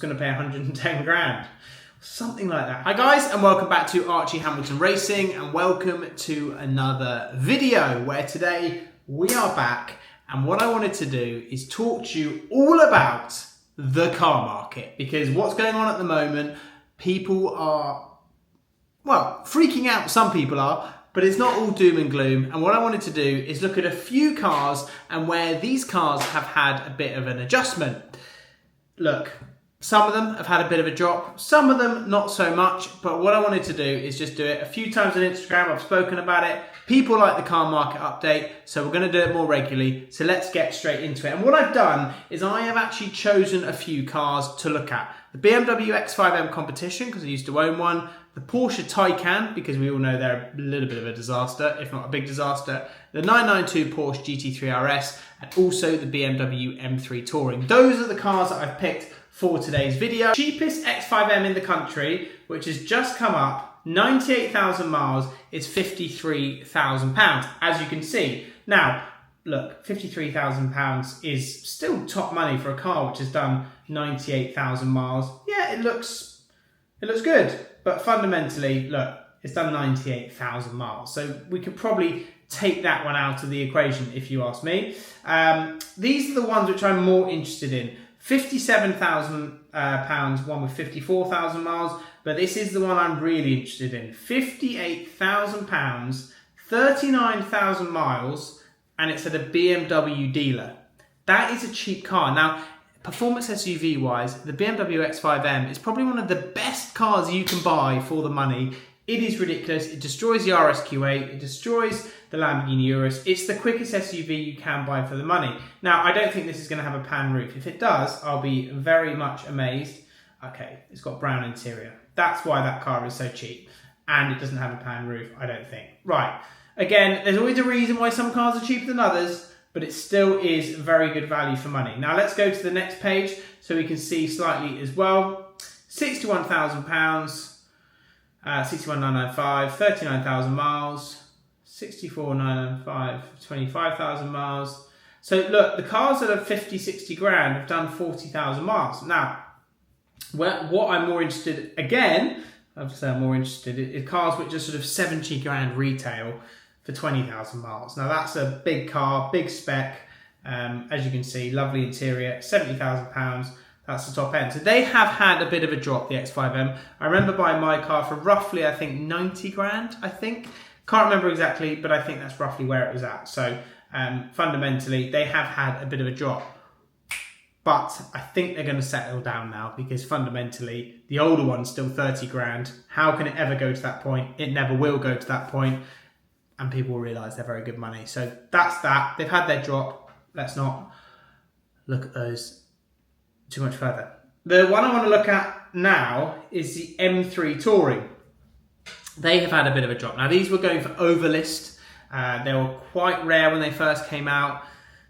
going to pay 110 grand. Something like that. Hi guys, and welcome back to Archie Hamilton Racing, and welcome to another video where today we are back, and what I wanted to do is talk to you all about the car market, because what's going on at the moment, people are, well, freaking out, some people are, but it's not all doom and gloom. And what I wanted to do is look at a few cars and where these cars have had a bit of an adjustment. Look, some of them have had a bit of a drop, some of them not so much, but what I wanted to do is just do it a few times on Instagram. I've spoken about it. People like the car market update, so we're going to do it more regularly. So let's get straight into it. And what I've done is I have actually chosen a few cars to look at. The BMW X5M competition, because I used to own one. The Porsche Taycan, because we all know they're a little bit of a disaster, if not a big disaster. The 992 Porsche GT3 RS, and also the BMW M3 Touring. Those are the cars that I've picked for today's video. Cheapest X5M in the country, which has just come up, 98,000 miles, is £53,000, as you can see. Now, look, £53,000 is still top money for a car which has done 98,000 miles. Yeah, it looks good, but fundamentally, look, it's done 98,000 miles. So we could probably take that one out of the equation, if you ask me. These are the ones which I'm more interested in. £57,000, one with 54,000 miles, but this is the one I'm really interested in. £58,000, 39,000 miles, and it's at a BMW dealer. That is a cheap car. Now, performance SUV wise, the BMW X5M is probably one of the best cars you can buy for the money. It is ridiculous. It destroys the RSQ8. It destroys the Lamborghini Urus. It's the quickest SUV you can buy for the money. Now, I don't think this is going to have a pan roof. If it does, I'll be very much amazed. Okay, it's got brown interior. That's why that car is so cheap. And it doesn't have a pan roof, I don't think. Right. Again, there's always a reason why some cars are cheaper than others, but it still is very good value for money. Now, let's go to the next page so we can see slightly as well. £61,000. 61,995, 39,000 miles, 64,995, 25,000 miles. So look, the cars that are 50, 60 grand have done 40,000 miles. Now, what I'm more interested, again, I've said I'm more interested in cars which are sort of 70 grand retail for 20,000 miles. Now that's a big car, big spec, as you can see, lovely interior, £70,000. That's the top end. So they have had a bit of a drop, the X5M. I remember buying my car for roughly, I think, 90 grand, I think. Can't remember exactly, but I think that's roughly where it was at. So fundamentally, they have had a bit of a drop. But I think they're going to settle down now, because fundamentally, the older one's still 30 grand. How can it ever go to that point? It never will go to that point. And people will realise they're very good money. So that's that. They've had their drop. Let's not look at those too much further. The one I want to look at now is the M3 Touring. They have had a bit of a drop. Now these were going for overlist. They were quite rare when they first came out.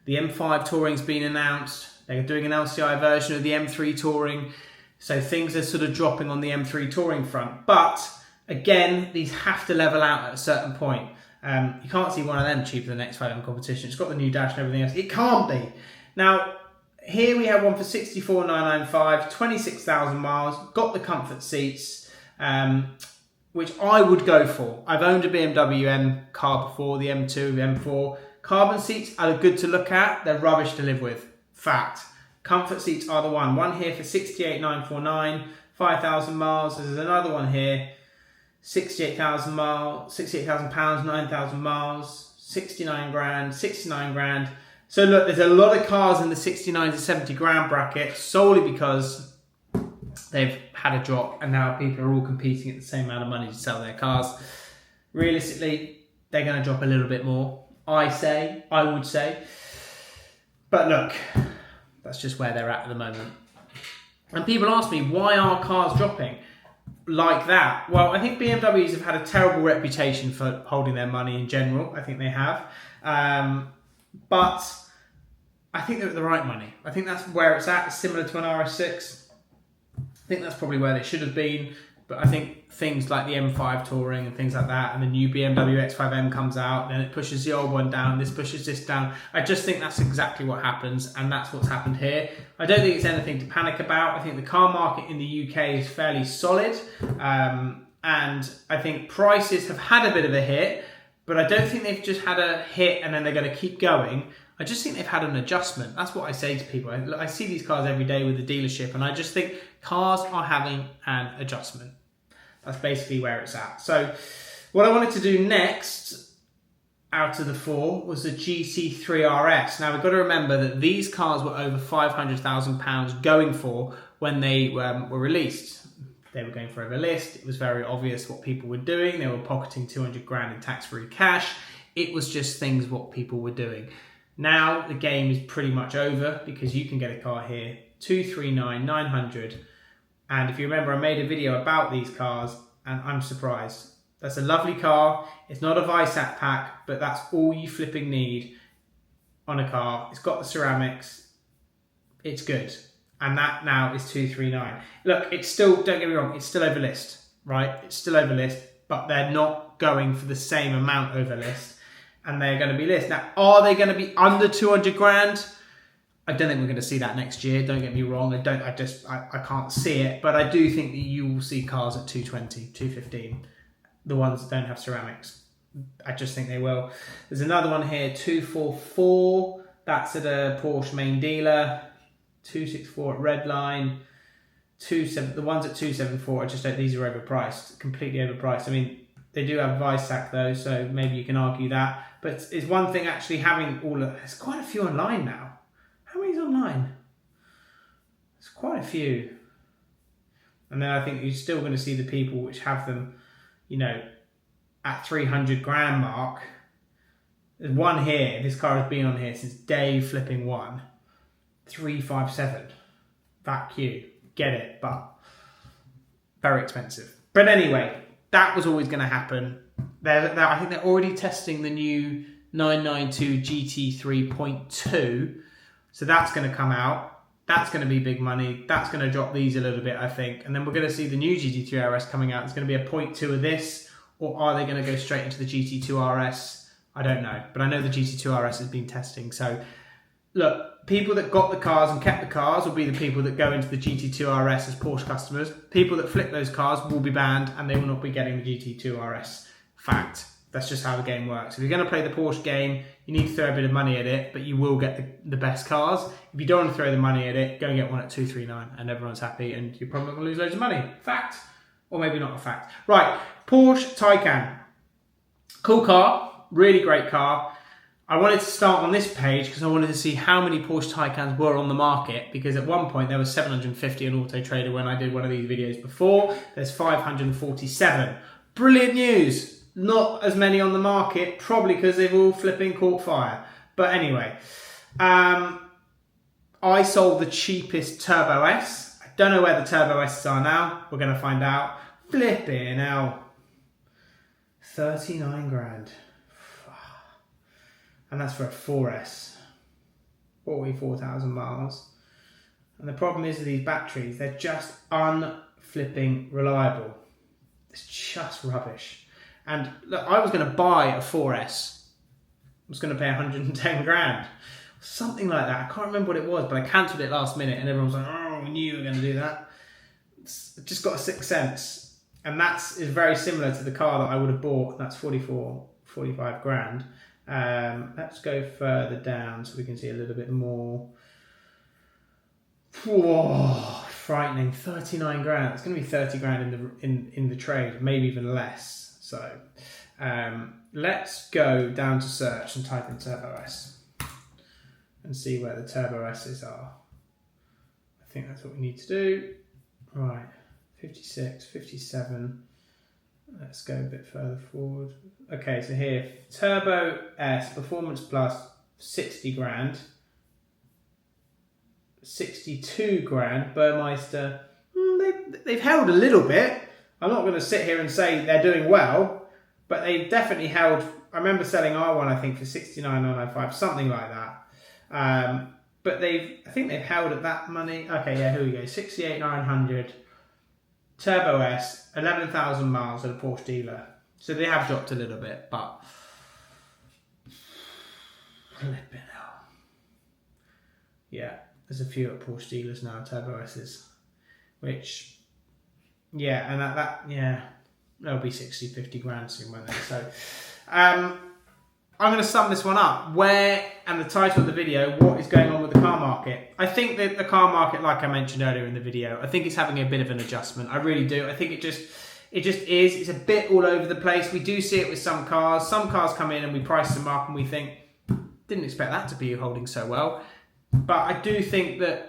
The M5 Touring's been announced. They're doing an LCI version of the M3 Touring. So things are sort of dropping on the M3 Touring front. But again, these have to level out at a certain point. You can't see one of them cheaper than the X5M competition. It's got the new dash and everything else. It can't be. Now, here we have one for 64,995, 26,000 miles, got the comfort seats, which I would go for. I've owned a BMW M car before, the M2, the M4. Carbon seats are good to look at, they're rubbish to live with. Fact. Comfort seats are the one. One here for 68,949, 5,000 miles. There's another one here, 68,000 miles, £68,000, 9,000 miles, 69 grand, 69 grand. So look, there's a lot of cars in the 69 to 70 grand bracket solely because they've had a drop and now people are all competing at the same amount of money to sell their cars. Realistically, they're going to drop a little bit more, I would say. But look, that's just where they're at the moment. And people ask me, why are cars dropping like that? Well, I think BMWs have had a terrible reputation for holding their money in general. I think they have. But I think they're at the right money. I think that's where it's at. It's similar to an RS6. I think that's probably where they should have been. But I think things like the M5 Touring and things like that, and the new BMW X5M comes out, then it pushes the old one down, this pushes this down. I just think that's exactly what happens, and that's what's happened here. I don't think it's anything to panic about. I think the car market in the UK is fairly solid, and I think prices have had a bit of a hit, but I don't think they've just had a hit and then they're going to keep going. I just think they've had an adjustment. That's what I say to people. I see these cars every day with the dealership, and I just think cars are having an adjustment. That's basically where it's at. So what I wanted to do next out of the four was the GT3 RS. Now we've got to remember that these cars were over £500,000 going for when they were released. They were going for over list. It was very obvious what people were doing. They were pocketing 200 grand in tax-free cash. It was just things what people were doing. Now the game is pretty much over because you can get a car here, 239,900. And if you remember, I made a video about these cars and I'm surprised. That's a lovely car. It's not a VISAT pack, but that's all you flipping need on a car. It's got the ceramics. It's good. And that now is 239. Look, it's still, don't get me wrong, it's still over list, right? It's still over list, but they're not going for the same amount over list. And they're going to be list. Now, are they going to be under 200 grand? I don't think we're going to see that next year. Don't get me wrong. I can't see it, but I do think that you will see cars at 220, 215. The ones that don't have ceramics. I just think they will. There's another one here, 244. That's at a Porsche main dealer. 264 at Redline. The ones at 274, I just don't, these are overpriced, completely overpriced. I mean, they do have VISAC though, so maybe you can argue that. But it's one thing actually having all of, there's quite a few online now. How many's online? There's quite a few. And then I think you're still going to see the people which have them, you know, at 300 grand mark. There's one here, this car has been on here since day flipping one. 357. That Q. Get it, but very expensive. But anyway, that was always going to happen. I think they're already testing the new 992 GT 3.2. So that's going to come out. That's going to be big money. That's going to drop these a little bit, I think. And then we're going to see the new GT3 RS coming out. It's going to be a 0.2 of this. Or are they going to go straight into the GT2 RS? I don't know. But I know the GT2 RS has been testing. So look, people that got the cars and kept the cars will be the people that go into the GT2 RS as Porsche customers. People that flip those cars will be banned and they will not be getting the GT2 RS. Fact. That's just how the game works. If you're going to play the Porsche game, you need to throw a bit of money at it, but you will get the best cars. If you don't want to throw the money at it, go and get one at 239 and everyone's happy and you're probably not going to lose loads of money. Fact. Or maybe not a fact. Right, Porsche Taycan. Cool car. Really great car. I wanted to start on this page because I wanted to see how many Porsche Taycans were on the market, because at one point there was 750 on Auto Trader when I did one of these videos before. There's 547. Brilliant news. Not as many on the market, probably because they've all flipping caught fire. But anyway, I sold the cheapest Turbo S. I don't know where the Turbo S's are now. We're going to find out. Flipping hell. 39 grand. And that's for a 4S. 44,000 miles. And the problem is with these batteries, they're just unflipping reliable. It's just rubbish. And look, I was going to buy a 4S. I was going to pay 110 grand. Something like that. I can't remember what it was, but I cancelled it last minute and everyone was like, oh, we knew you were going to do that. It's just got a sixth sense. And that's is very similar to the car that I would have bought. That's 45 grand. Let's go further down so we can see a little bit more. Whoa, frightening. 39 grand. It's going to be 30 grand in the trade, maybe even less. So let's go down to search and type in Turbo S and see where the Turbo S's are. I think that's what we need to do. Right, 56, 57. Let's go a bit further forward. Okay, so here, Turbo S, Performance Plus, 60 grand. 62 grand, Burmeister. They've held a little bit. I'm not going to sit here and say they're doing well, but they've definitely held. I remember selling R1, I think, for 69,995, something like that. But I think they've held at that money. Okay, yeah, here we go. 68,900. Turbo S, 11,000 miles at a Porsche dealer. So they have dropped a little bit, but flipping hell. Yeah, there's a few at Porsche dealers now, Turbo S's, which, yeah, and yeah, they'll be 60, 50 grand soon, won't they? So, I'm going to sum this one up. And the title of the video, what is going on with the car market? I think that the car market, like I mentioned earlier in the video, I think it's having a bit of an adjustment. I really do. I think it just is. It's a bit all over the place. We do see it with some cars. Some cars come in and we price them up and we think, didn't expect that to be holding so well. But I do think that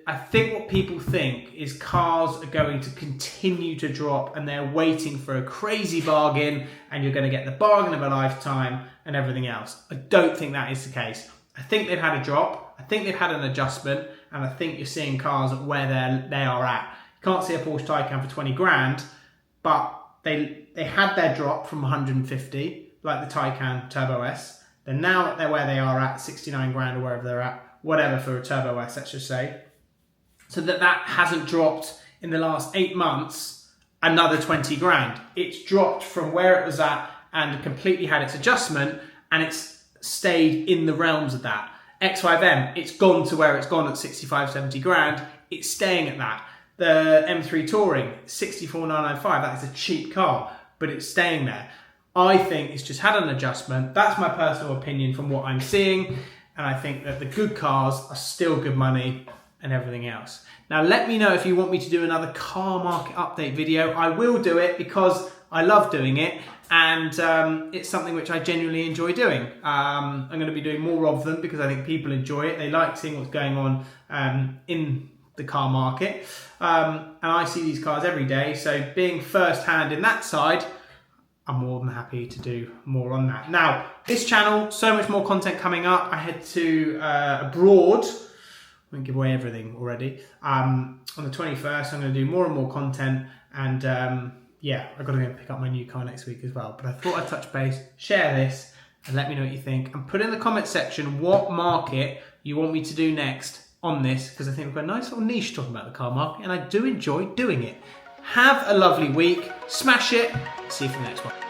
I think what people think is cars are going to continue to drop and they're waiting for a crazy bargain and you're going to get the bargain of a lifetime and everything else. I don't think that is the case. I think they've had a drop. I think they've had an adjustment, and I think you're seeing cars at where they are at. You can't see a Porsche Taycan for 20 grand, but they had their drop from 150, like the Taycan Turbo S. They're now where they are at, 69 grand or wherever they're at, whatever for a Turbo S, let's just say. So that hasn't dropped in the last 8 months another 20 grand. It's dropped from where it was at and completely had its adjustment, and it's stayed in the realms of that. X5M, it's gone to where it's gone at 65, 70 grand. It's staying at that. The M3 Touring, 64,995, that is a cheap car, but it's staying there. I think it's just had an adjustment. That's my personal opinion from what I'm seeing. And I think that the good cars are still good money and everything else. Now, let me know if you want me to do another car market update video. I will do it because I love doing it. And it's something which I genuinely enjoy doing. I'm going to be doing more of them because I think people enjoy it. They like seeing what's going on in the car market. And I see these cars every day. So being first hand in that side, I'm more than happy to do more on that. Now, this channel, so much more content coming up. I head to abroad. I won't give away everything already. On the 21st, I'm going to do more and more content. And yeah, I've got to go pick up my new car next week as well. But I thought I'd touch base, share this, and let me know what you think. And put in the comment section what market you want me to do next on this, because I think we've got a nice little niche talking about the car market, and I do enjoy doing it. Have a lovely week. Smash it. See you for the next one.